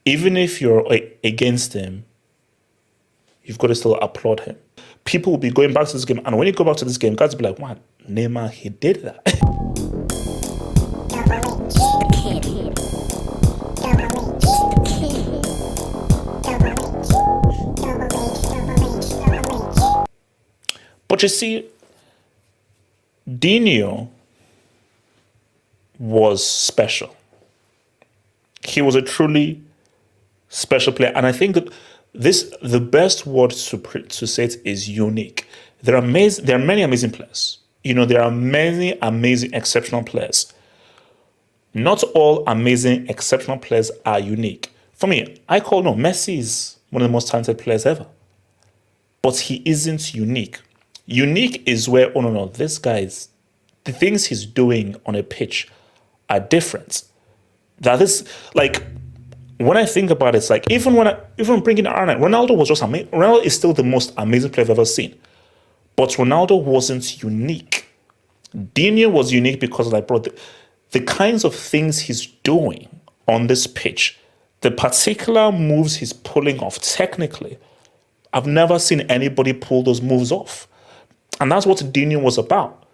even if you're against him, you've got to still applaud him. People will be going back to this game, and when you go back to this game, guys will be like, "Wow, Neymar, he did that." But you see, Dino was special. He was a truly special player, and I think that the best word to say it is unique. There are many amazing players. There are many amazing, exceptional players. Not all amazing, exceptional players are unique. For me, Messi is one of the most talented players ever, but he isn't unique. Unique is where, oh no, this guy's, the things he's doing on a pitch are different. That is, like, when I think about it, it's like, even bringing R9, Ronaldo was just amazing. Ronaldo is still the most amazing player I've ever seen. But Ronaldo wasn't unique. Dino was unique because, like, bro, the kinds of things he's doing on this pitch, the particular moves he's pulling off technically, I've never seen anybody pull those moves off. And that's what Dino was about.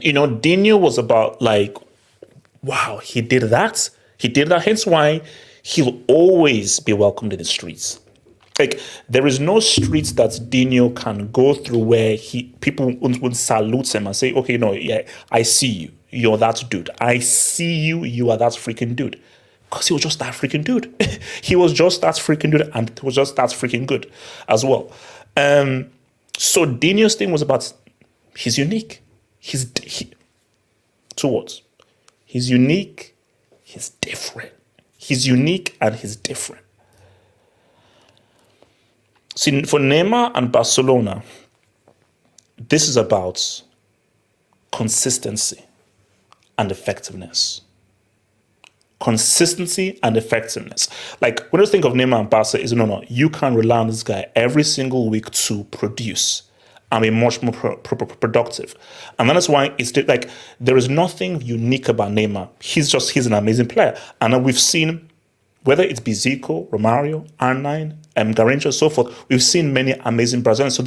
Dino was about, like, wow, he did that. He did that. Hence why he'll always be welcomed in the streets. Like, there is no streets that Dino can go through where people would salute him and say, okay, no, yeah, I see you. You're that dude. I see you. You are that freaking dude. Because he was just that freaking dude. He was just that freaking dude, and it was just that freaking good as well. So Dino's thing was about, he's unique. Two words. He's unique. He's different. He's unique and he's different. See, for Neymar and Barcelona, this is about consistency and effectiveness. Consistency and effectiveness. Like, when you think of Neymar and Barca, no, you can rely on this guy every single week to produce and be much more productive. And that is why it's like, there is nothing unique about Neymar. He's an amazing player. And we've seen, whether it's Zico, Romario, R9, Garrincha, so forth, we've seen many amazing Brazilians. So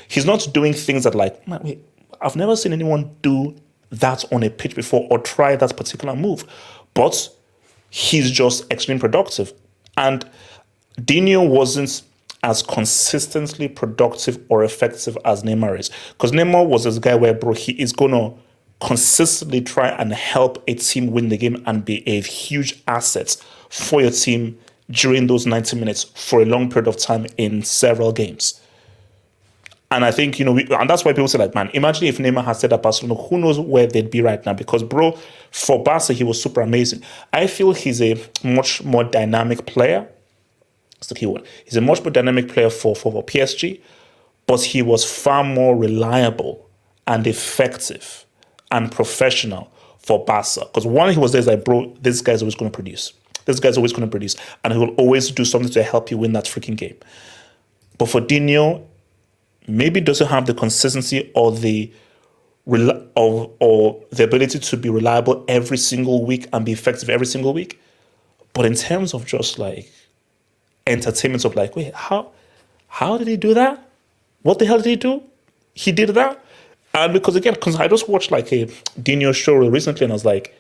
he's not doing things that, like, wait, I've never seen anyone do that on a pitch before or try that particular move. But he's just extremely productive. And Dino wasn't as consistently productive or effective as Neymar is. Because Neymar was this guy where, bro, he is going to consistently try and help a team win the game and be a huge asset for your team during those 90 minutes for a long period of time in several games. And I think, and that's why people say, like, man, imagine if Neymar had stayed at Barcelona, who knows where they'd be right now? Because, bro, for Barca, he was super amazing. I feel he's a much more dynamic player. That's the key word. He's a much more dynamic player for PSG, but he was far more reliable and effective and professional for Barca. Because one, he was there, like, bro, this guy's always going to produce. This guy's always going to produce. And he will always do something to help you win that freaking game. But for Dino, maybe doesn't have the consistency or the ability to be reliable every single week and be effective every single week. But in terms of just, like, entertainment of, like, wait, how did he do that? What the hell did he do? He did that? And because I just watched, like, a Dino show recently, and I was like,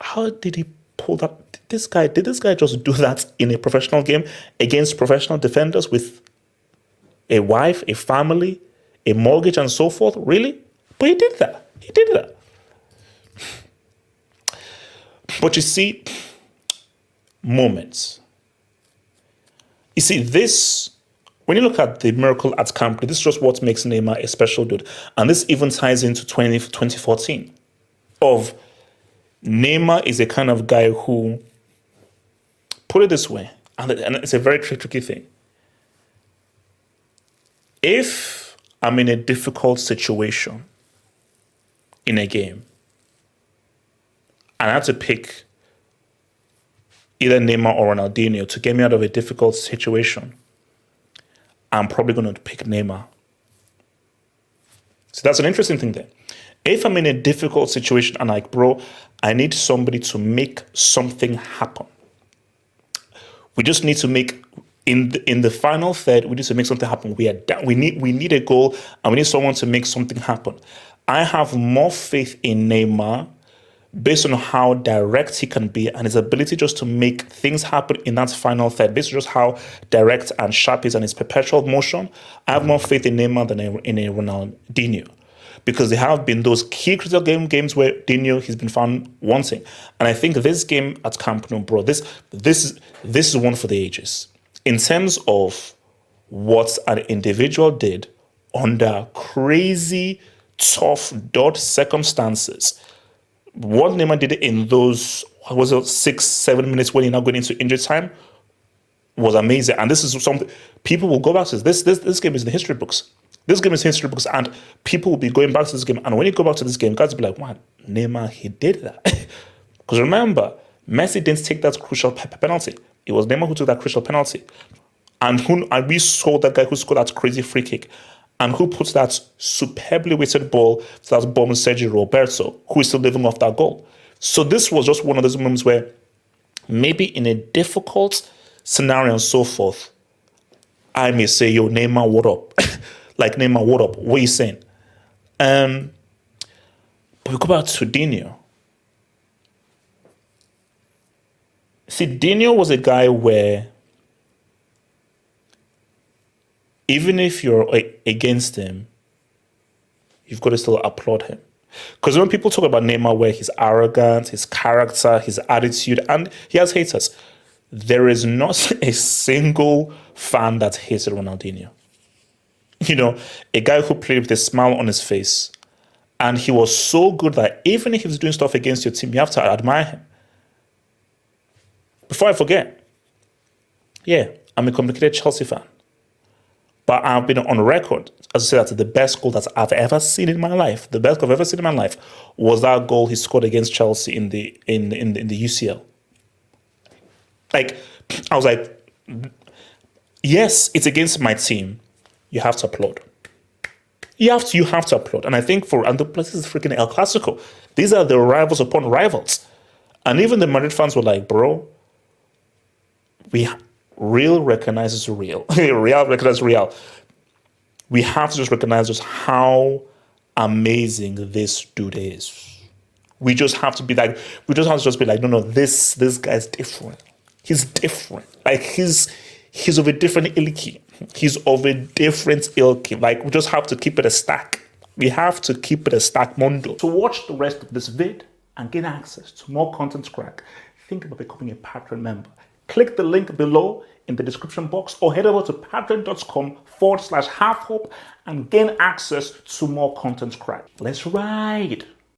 how did he pull that? Did this guy just do that in a professional game against professional defenders with a wife, a family, a mortgage, and so forth? Really? But he did that. He did that. But you see, moments. You see, when you look at the miracle at Camp Nou, this is just what makes Neymar a special dude. And this even ties into 2014 of Neymar is a kind of guy who, put it this way, and it's a very tricky thing. If I'm in a difficult situation in a game, and I have to pick either Neymar or Ronaldinho to get me out of a difficult situation, I'm probably going to pick Neymar. So that's an interesting thing there. If I'm in a difficult situation and, like, bro, I need somebody to make something happen, We just need to make in the final third. We need to make something happen. We are down. We need a goal, and we need someone to make something happen. I have more faith in Neymar based on how direct he can be and his ability just to make things happen in that final third, based on just how direct and sharp he is and his perpetual motion. I have more faith in Neymar than in a Ronaldinho, because there have been those key critical games where Dino he's been found wanting. And I think this game at Camp Nou, bro, this is one for the ages. In terms of what an individual did under crazy, tough, dot circumstances, what Neymar did in those, what was it, 6-7 minutes when you're now going into injury time was amazing. And this is something people will go back to. This game is in the history books. This game is history books, and people will be going back to this game. And when you go back to this game, guys will be like, wow, Neymar, he did that. Because remember, Messi didn't take that crucial penalty. It was Neymar who took that crucial penalty. And we saw that guy who scored that crazy free kick, and who put that superbly weighted ball to that bomb, Sergio Roberto, who is still living off that goal. So this was just one of those moments where maybe in a difficult scenario and so forth, I may say, yo, Neymar, what up? Like, Neymar, what up? What are you saying? But we go back to Dino. See, Dino was a guy where even if you're against him, you've got to still applaud him. Because when people talk about Neymar, where he's arrogant, his character, his attitude, and he has haters, there is not a single fan that hated Ronaldinho. You know, a guy who played with a smile on his face. And he was so good that even if he was doing stuff against your team, you have to admire him. Before I forget, yeah, I'm a complicated Chelsea fan. But I've been on record as I say that the best goal that I've ever seen in my life, the best goal I've ever seen in my life, was that goal he scored against Chelsea in the UCL. Like, I was like, yes, it's against my team. You have to applaud. You have to applaud. And I think this is freaking El Clasico. These are the rivals upon rivals. And even the Madrid fans were like, bro, real recognizes real. Real recognizes real. We have to just recognize just how amazing this dude is. We just have to be like, no, this guy's different. He's different. Like, he's of a different ilky. He's of a different ilky. Like, we just have to keep it a stack. We have to keep it a stack mondo. To watch the rest of this vid and gain access to more content crack, think about becoming a Patreon member. Click the link below in the description box or head over to patreon.com/halfhope and gain access to more content crack. Let's ride.